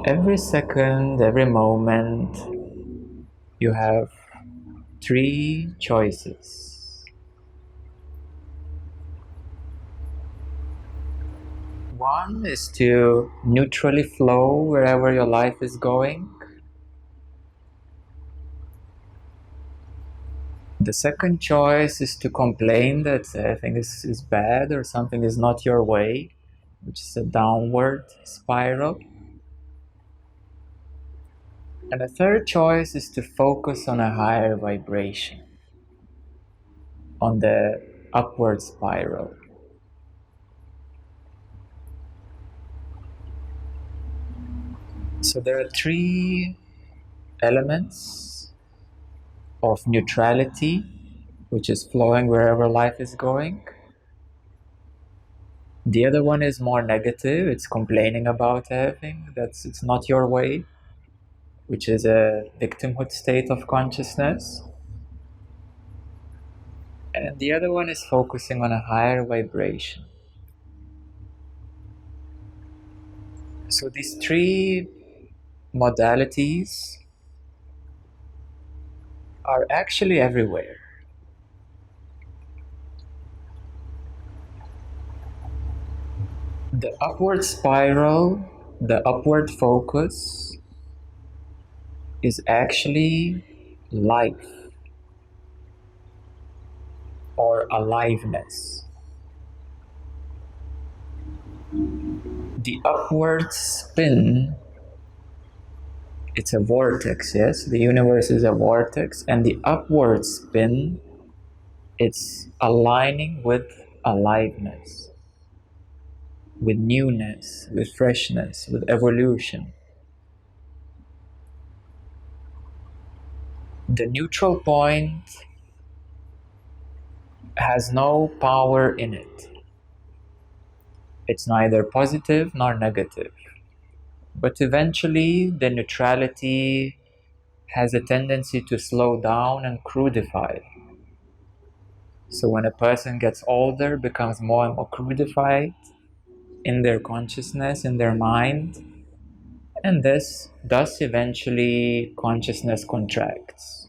Every second, every moment, you have three choices. One is to neutrally flow wherever your life is going. The second choice is to complain that something is bad or something is not your way, which is a downward spiral. And the third choice is to focus on a higher vibration, on the upward spiral. So there are three elements of neutrality, which is flowing wherever life is going. The other one is more negative, it's complaining about everything, it's not your way, which is a victimhood state of consciousness. And the other one is focusing on a higher vibration. So these three modalities are actually everywhere. The upward spiral, the upward focus, is actually life or aliveness. The upward spin, it's a vortex, yes? The universe is a vortex, and the upward spin, it's aligning with aliveness, with newness, with freshness, with evolution. The neutral point has no power in it. It's neither positive nor negative. But eventually, the neutrality has a tendency to slow down and crudify. So when a person gets older, becomes more and more crudified in their consciousness, in their mind, and thus eventually consciousness contracts.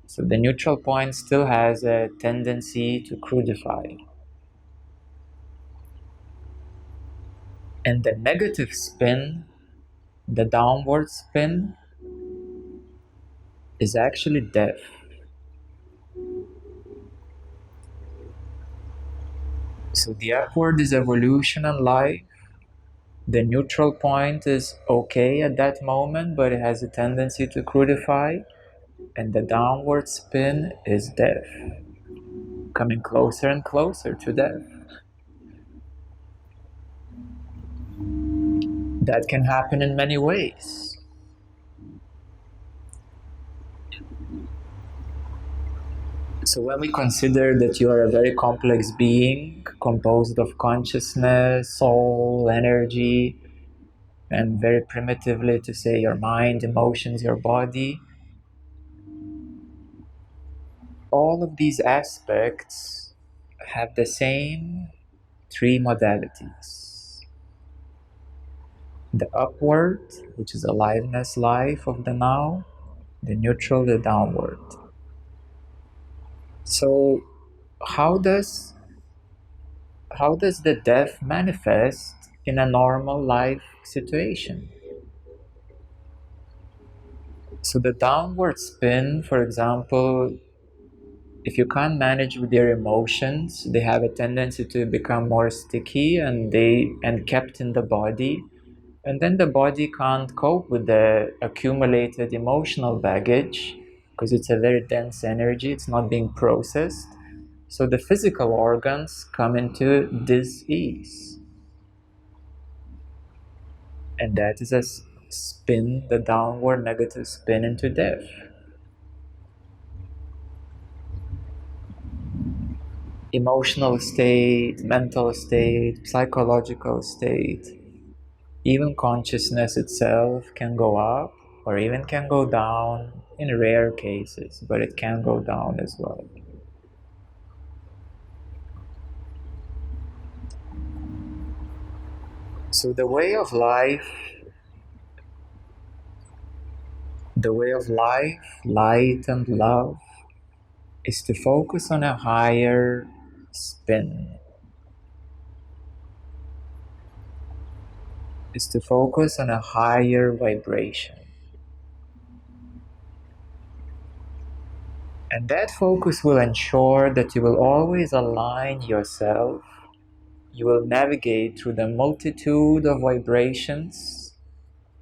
So the neutral point still has a tendency to crudify. And the negative spin, the downward spin, is actually death. So the upward is evolution and life. The neutral point is okay at that moment, but it has a tendency to crudify. And the downward spin is death, coming closer and closer to death. That can happen in many ways. So when we consider that you are a very complex being composed of consciousness, soul, energy, and very primitively to say your mind, emotions, your body, all of these aspects have the same three modalities. The upward, which is aliveness, life of the now, the neutral, the downward. So how does the death manifest in a normal life situation? So the downward spin, for example, if you can't manage with your emotions, they have a tendency to become more sticky and kept in the body. And then the body can't cope with the accumulated emotional baggage because it's a very dense energy, it's not being processed. So the physical organs come into dis-ease. And that is a spin, the downward negative spin into death. Emotional state, mental state, psychological state, even consciousness itself can go up or even can go down in rare cases, but it can go down as well. So the way of life The way of life, light, and love is to focus on a higher spin, is to focus on a higher vibration. And that focus will ensure that you will always align yourself. You will navigate through the multitude of vibrations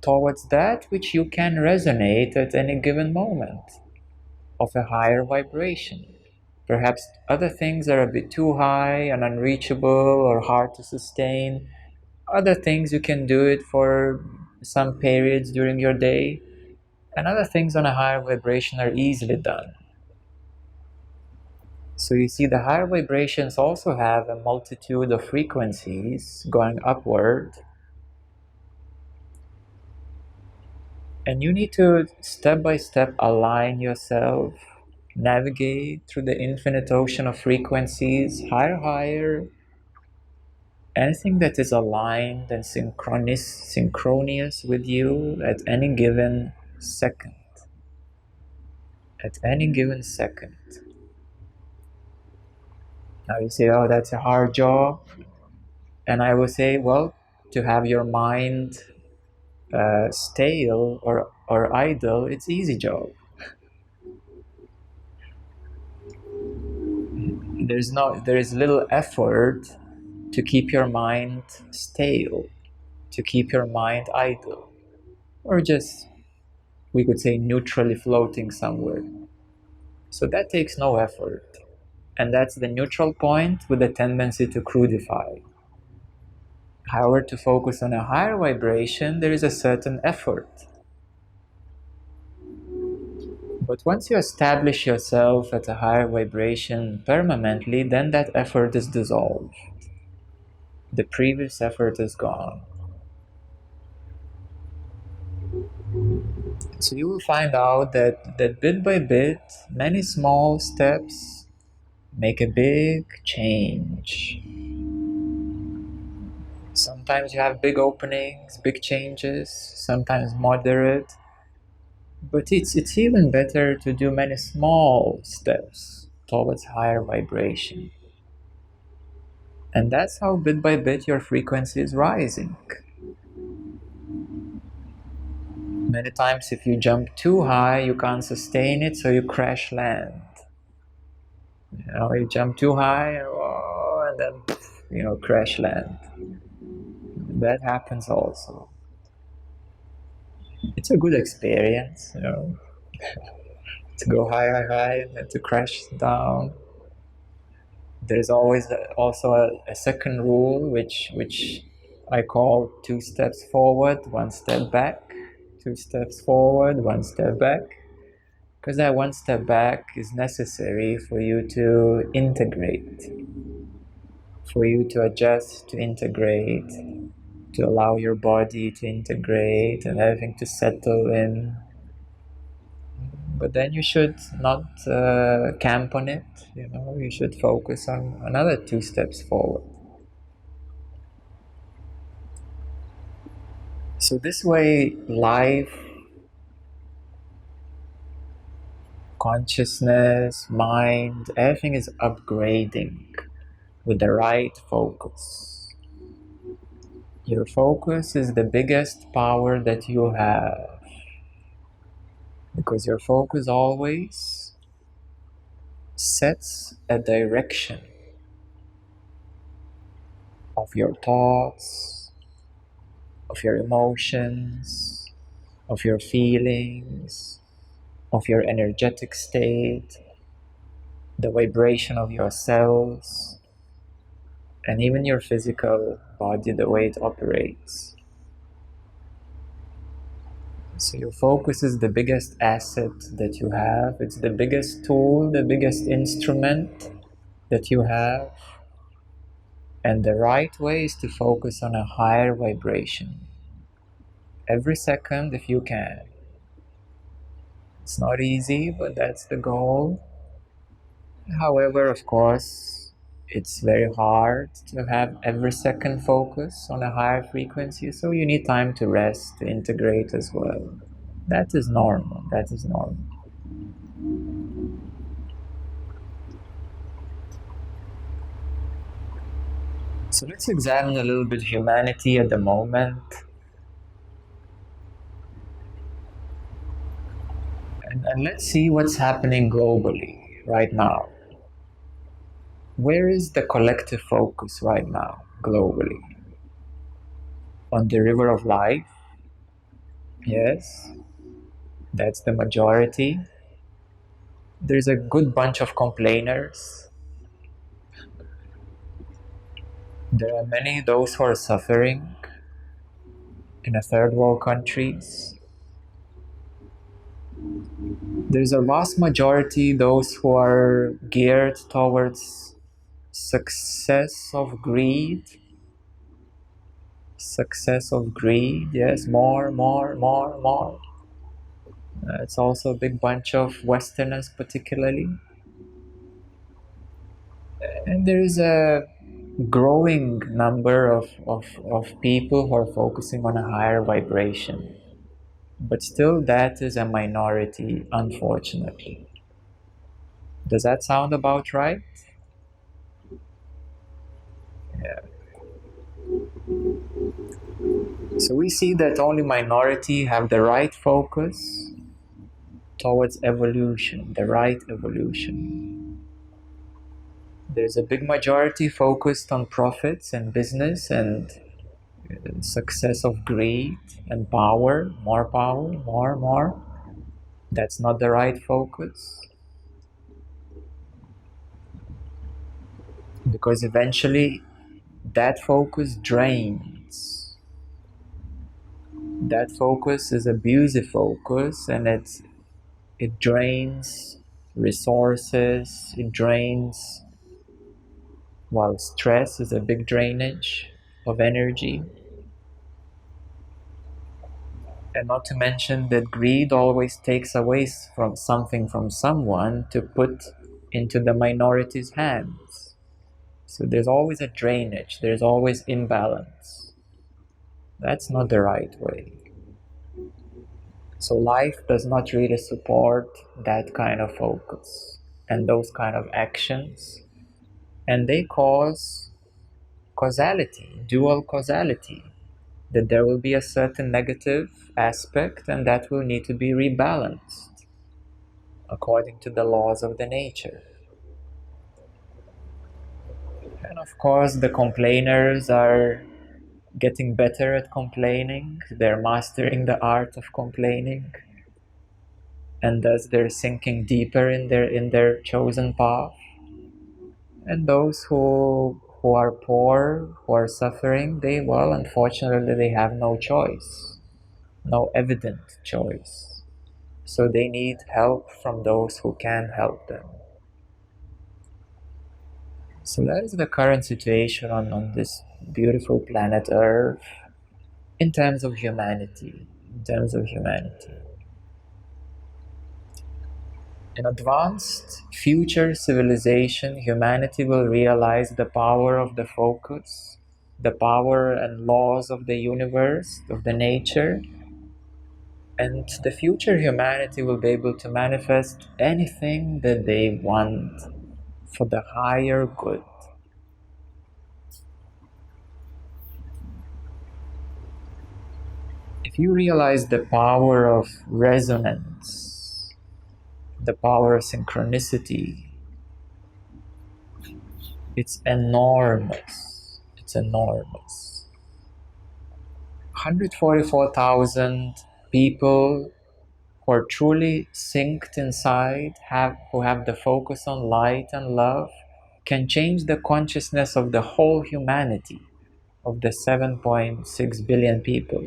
towards that which you can resonate at any given moment of a higher vibration. Perhaps other things are a bit too high and unreachable or hard to sustain. Other things you can do it for some periods during your day, and other things on a higher vibration are easily done. So you see, the higher vibrations also have a multitude of frequencies going upward, and you need to step by step align yourself, navigate through the infinite ocean of frequencies, higher. Anything that is aligned and synchronous with you at any given second. At any given second. Now you say, oh, that's a hard job. And I will say, well, to have your mind stale or idle, it's easy job. There is little effort to keep your mind stale, to keep your mind idle, or just, we could say, neutrally floating somewhere. So that takes no effort. And that's the neutral point with a tendency to crudify. However, to focus on a higher vibration, there is a certain effort. But once you establish yourself at a higher vibration permanently, then that effort is dissolved. The previous effort is gone. So you will find out that bit by bit, many small steps make a big change. Sometimes you have big openings, big changes, sometimes moderate. But it's even better to do many small steps towards higher vibration. And that's how bit by bit your frequency is rising. Many times if you jump too high, you can't sustain it, so you crash land. You jump too high and then, crash land. That happens also. It's a good experience, to go high, and then to crash down. There's always also a second rule, which I call 2 steps forward, 1 step back. 2 steps forward, 1 step back. Because that 1 step back is necessary for you to integrate, for you to adjust, to integrate, to allow your body to integrate and everything to settle in. But then you should not camp on it, you should focus on another 2 steps forward. So this way, life, consciousness, mind, everything is upgrading with the right focus. Your focus is the biggest power that you have, because your focus always sets a direction of your thoughts, of your emotions, of your feelings, of your energetic state, the vibration of your cells, and even your physical body, the way it operates. So your focus is the biggest asset that you have. It's the biggest tool, the biggest instrument that you have. And the right way is to focus on a higher vibration. Every second if you can. It's not easy, but that's the goal. However, of course, it's very hard to have every second focus on a higher frequency, so you need time to rest, to integrate as well. That is normal. That is normal. So let's examine a little bit humanity at the moment, and let's see what's happening globally right now. Where is the collective focus right now, globally? On the river of life? Yes, that's the majority. There's a good bunch of complainers. There are many those who are suffering in a third world countries. There's a vast majority those who are geared towards success of greed. Success of greed, yes, more, more, more, more. It's also a big bunch of Westerners, particularly. And there is a growing number of people who are focusing on a higher vibration. But still, that is a minority, unfortunately. Does that sound about right? Yeah. So we see that only minority have the right focus towards evolution, the right evolution. There's a big majority focused on profits and business and success of greed and power, more, more. That's not the right focus. Because eventually that focus drains. That focus is abusive focus, and it drains resources, it drains, while stress is a big drainage of energy. And not to mention that greed always takes away from something from someone to put into the minority's hands. So there's always a drainage, there's always imbalance. That's not the right way. So life does not really support that kind of focus and those kind of actions. And they cause causality, dual causality, that there will be a certain negative aspect and that will need to be rebalanced according to the laws of the nature. And of course, the complainers are getting better at complaining, they're mastering the art of complaining, and thus they're sinking deeper in their chosen path. And those who are poor, who are suffering, they, well, unfortunately, they have no choice, no evident choice. So they need help from those who can help them. So that is the current situation on this beautiful planet Earth in terms of humanity. In terms of humanity. In advanced future civilization, humanity will realize the power of the focus, the power and laws of the universe, of the nature, and the future humanity will be able to manifest anything that they want for the higher good. If you realize the power of resonance, the power of synchronicity, it's enormous. It's enormous. 144,000 people who are truly synced inside, who have the focus on light and love, can change the consciousness of the whole humanity, of the 7.6 billion people.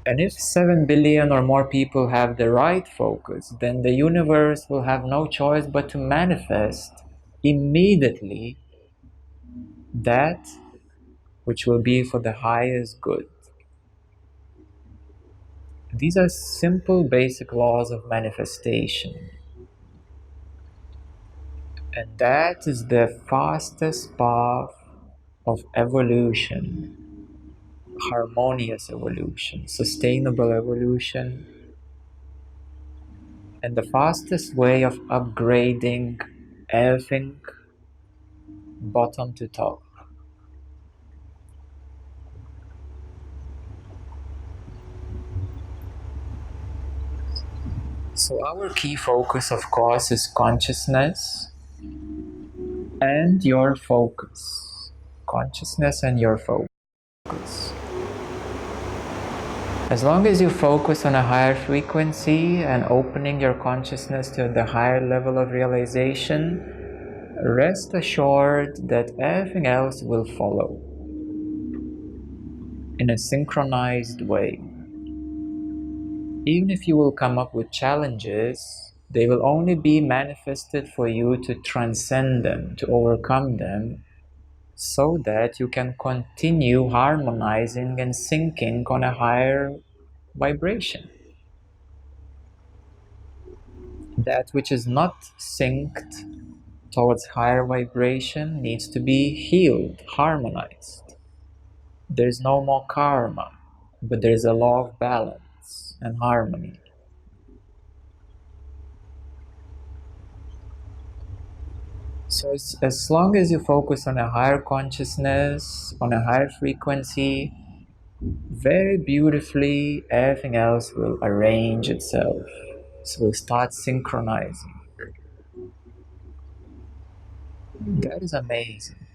And if 7 billion or more people have the right focus, then the universe will have no choice but to manifest immediately that which will be for the highest good. These are simple, basic laws of manifestation. And that is the fastest path of evolution. harmonious evolution, sustainable evolution, and the fastest way of upgrading everything bottom to top. So, our key focus, of course, is consciousness and your focus. Consciousness and your focus. As long as you focus on a higher frequency and opening your consciousness to the higher level of realization, rest assured that everything else will follow in a synchronized way. Even if you will come up with challenges, they will only be manifested for you to transcend them, to overcome them, so that you can continue harmonizing and syncing on a higher vibration. That which is not synced towards higher vibration needs to be healed, harmonized. There's no more karma, but there's a law of balance and harmony. So as long as you focus on a higher consciousness, on a higher frequency, very beautifully everything else will arrange itself. So we'll start synchronizing. That is amazing.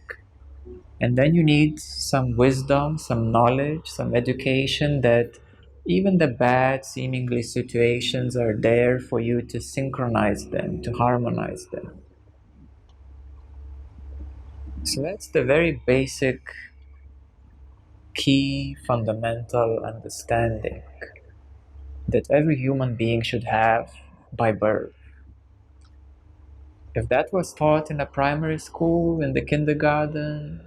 And then you need some wisdom, some knowledge, some education that even the bad seemingly situations are there for you to synchronize them, to harmonize them. So that's the very basic, key, fundamental understanding that every human being should have by birth. If that was taught in a primary school, in the kindergarten,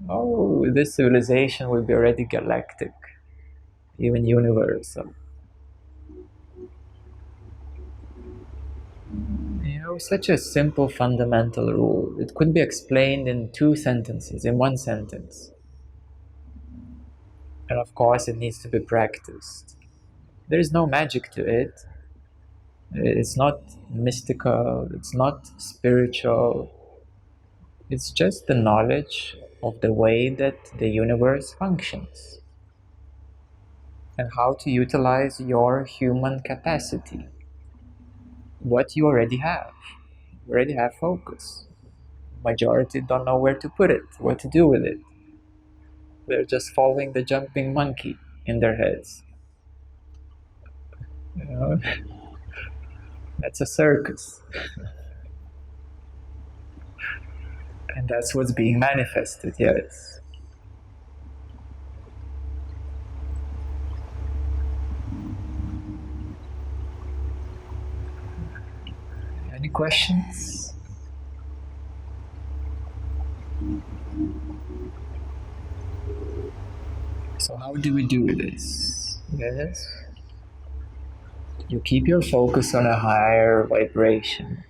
oh, this civilization would be already galactic, even universal. You know, such a simple fundamental rule. It could be explained in two sentences, in one sentence. And of course, it needs to be practiced. There is no magic to it. It's not mystical, it's not spiritual. It's just the knowledge of the way that the universe functions and how to utilize your human capacity. What you already have. You already have focus. Majority don't know where to put it, what to do with it. They're just following the jumping monkey in their heads. You know? That's a circus. And that's what's being manifested, yes. Any questions? So how do we do this? Yes. You keep your focus on a higher vibration.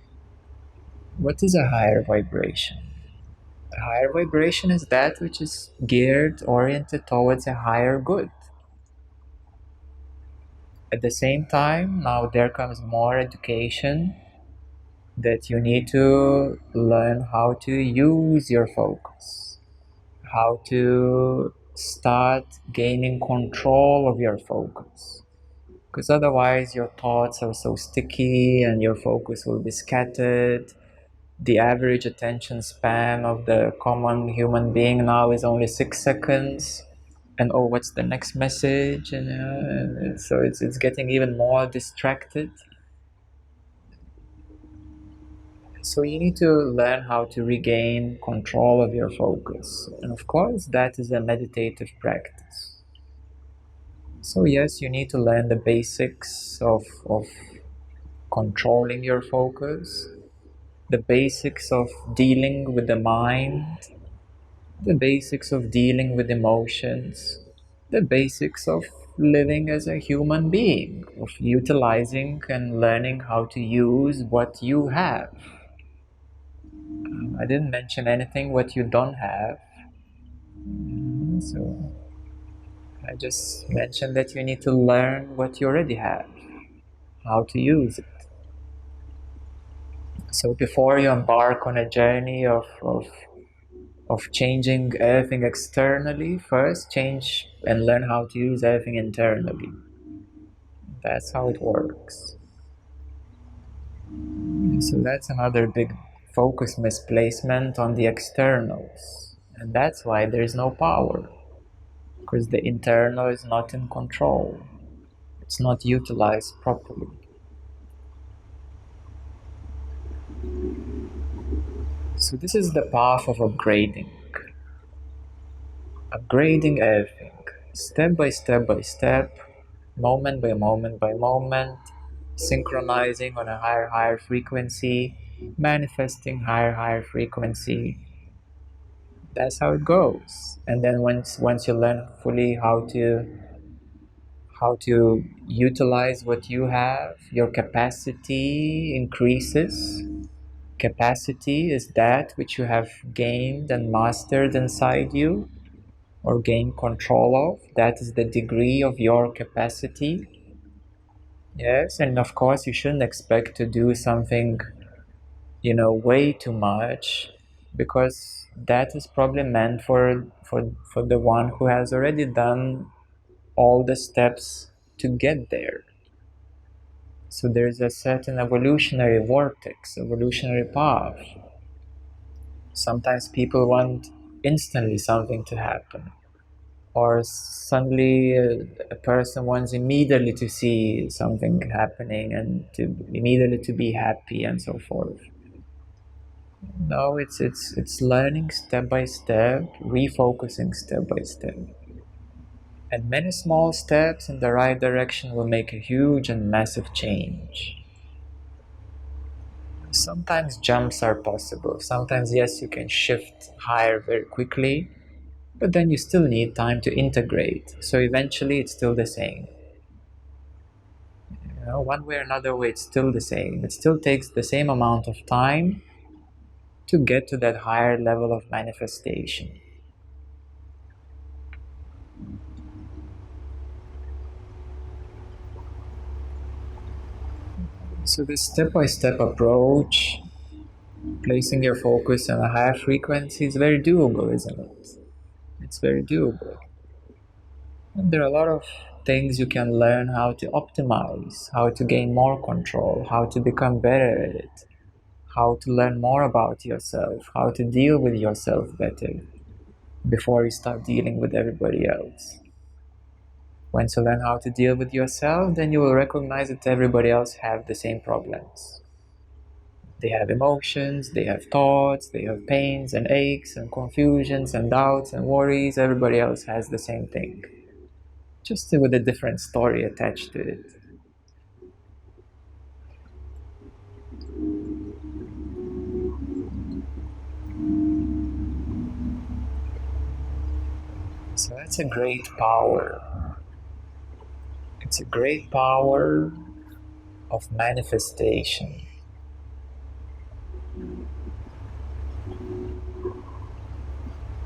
What is a higher vibration? A higher vibration is that which is geared, oriented towards a higher good. At the same time, now there comes more education that you need to learn how to use your focus, how to start gaining control of your focus. Because otherwise your thoughts are so sticky and your focus will be scattered. The average attention span of the common human being now is only 6 seconds. And oh, what's the next message? And so it's getting even more distracted. So you need to learn how to regain control of your focus. And of course, that is a meditative practice. So yes, you need to learn the basics of controlling your focus, the basics of dealing with the mind, the basics of dealing with emotions, the basics of living as a human being, of utilizing and learning how to use what you have. I didn't mention anything what you don't have. So I just mentioned that you need to learn what you already have, how to use it. So before you embark on a journey of changing everything externally, first change and learn how to use everything internally. That's how it works. So that's another big focus misplacement on the externals. And that's why there is no power. Because the internal is not in control. It's not utilized properly. So this is the path of upgrading. Upgrading everything. Step by step by step, moment by moment by moment, synchronizing on a higher frequency, manifesting higher frequency. That's how it goes. And then once you learn fully how to utilize what you have, your capacity increases. Capacity is that which you have gained and mastered inside you, or gained control of. That is the degree of your capacity. Yes, and of course you shouldn't expect to do something, way too much, because that is probably meant for the one who has already done all the steps to get there. So there's a certain evolutionary vortex, evolutionary path. Sometimes people want instantly something to happen, or suddenly a person wants immediately to see something happening and to immediately to be happy and so forth. No, it's learning step by step, refocusing step by step. And many small steps in the right direction will make a huge and massive change. Sometimes jumps are possible. Sometimes, yes, you can shift higher very quickly, but then you still need time to integrate. So eventually it's still the same. One way or another way, it's still the same. It still takes the same amount of time to get to that higher level of manifestation. So this step-by-step approach, placing your focus on a higher frequency, is very doable, isn't it? It's very doable. And there are a lot of things you can learn how to optimize, how to gain more control, how to become better at it, how to learn more about yourself, how to deal with yourself better before you start dealing with everybody else. Once you learn how to deal with yourself, then you will recognize that everybody else have the same problems. They have emotions, they have thoughts, they have pains and aches and confusions and doubts and worries. Everybody else has the same thing, just with a different story attached to it. So that's a great power. It's a great power of manifestation.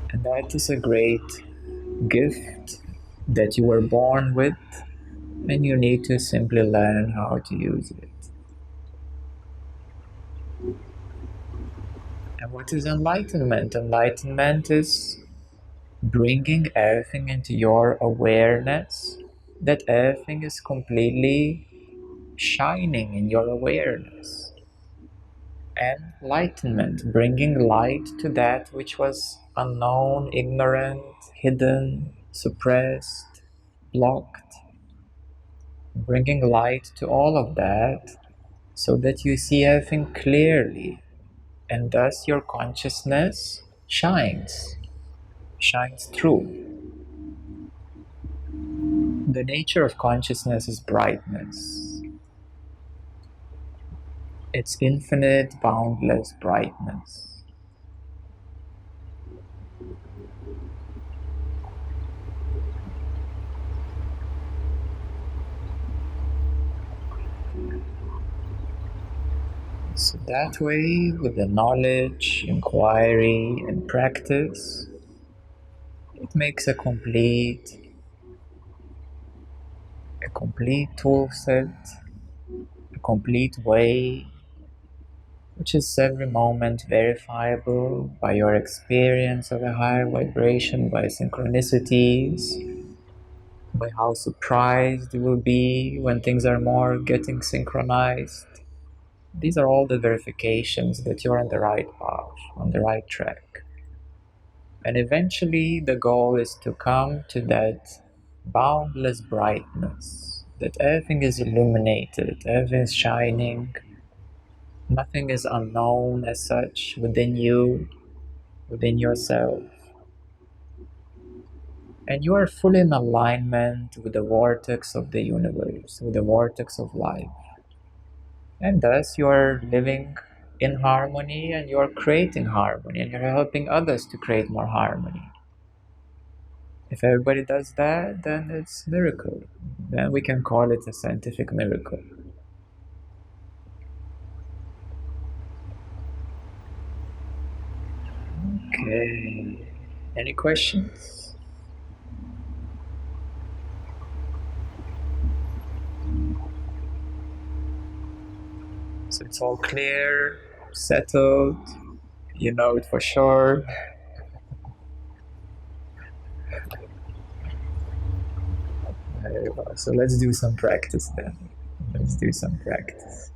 And that is a great gift that you were born with, and you need to simply learn how to use it. And what is enlightenment? Enlightenment is bringing everything into your awareness, that everything is completely shining in your awareness. Enlightenment, bringing light to that which was unknown, ignorant, hidden, suppressed, blocked. Bringing light to all of that so that you see everything clearly, and thus your consciousness shines through. The nature of consciousness is brightness. It's infinite, boundless brightness. So that way, with the knowledge, inquiry, and practice, it makes a complete a complete tool set, a complete way, which is every moment verifiable by your experience of a higher vibration, by synchronicities, by how surprised you will be when things are more getting synchronized. These are all the verifications that you're on the right path, on the right track. And eventually the goal is to come to that boundless brightness, that everything is illuminated, everything is shining, nothing is unknown as such within you, within yourself. And you are fully in alignment with the vortex of the universe, with the vortex of life. And thus you are living in harmony and you are creating harmony and you're helping others to create more harmony. If everybody does that, then it's a miracle. Then we can call it a scientific miracle. Okay. Any questions? So it's all clear, settled, you know it for sure. Very well. So let's do some practice then. Let's do some practice.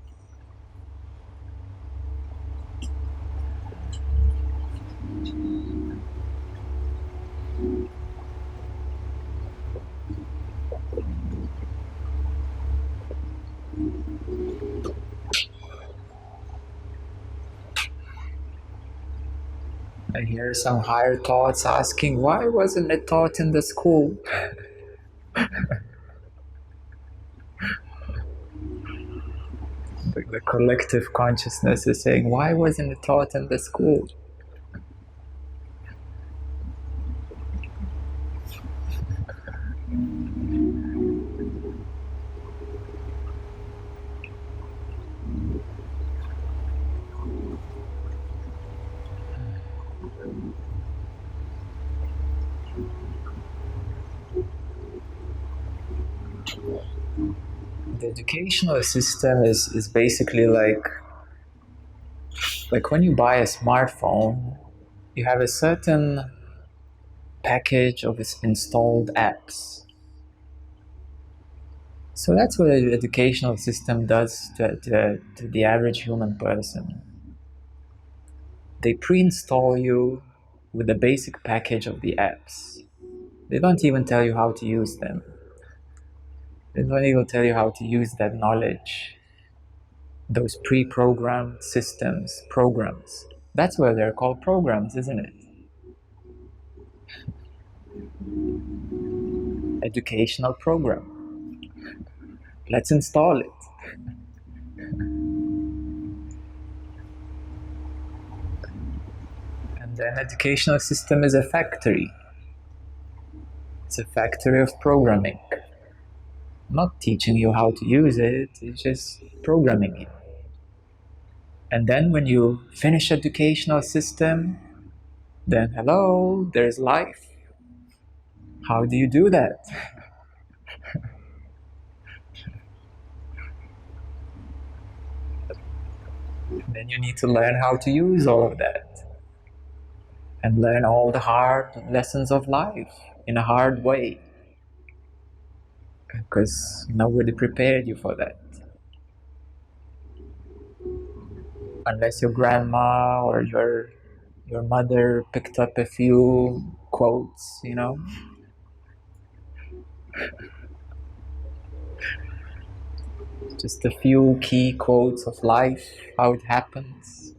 I hear some higher thoughts asking, why wasn't it taught in the school? The collective consciousness is saying, why wasn't it taught in the school? The educational system is basically like when you buy a smartphone, you have a certain package of installed apps. So that's what the educational system does to the average human person. They pre-install you with the basic package of the apps. They don't even tell you how to use them. They don't even tell you how to use that knowledge. Those pre-programmed systems, programs. That's why they're called programs, isn't it? Educational program. Let's install it. And then educational system is a factory. It's a factory of programming. Not teaching you how to use it, it's just programming you. And then when you finish educational system, then hello, there's life. How do you do that? Then you need to learn how to use all of that. And learn all the hard lessons of life in a hard way. Because nobody prepared you for that. Unless your grandma or your mother picked up a few quotes, you know. Just a few key quotes of life, how it happens.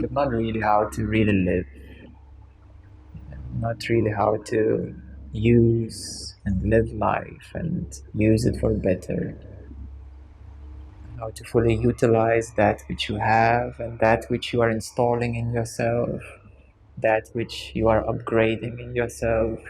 But not really how to really live. Not really how to use and live life and use it for better. How to fully utilize that which you have and that which you are installing in yourself, that which you are upgrading in yourself.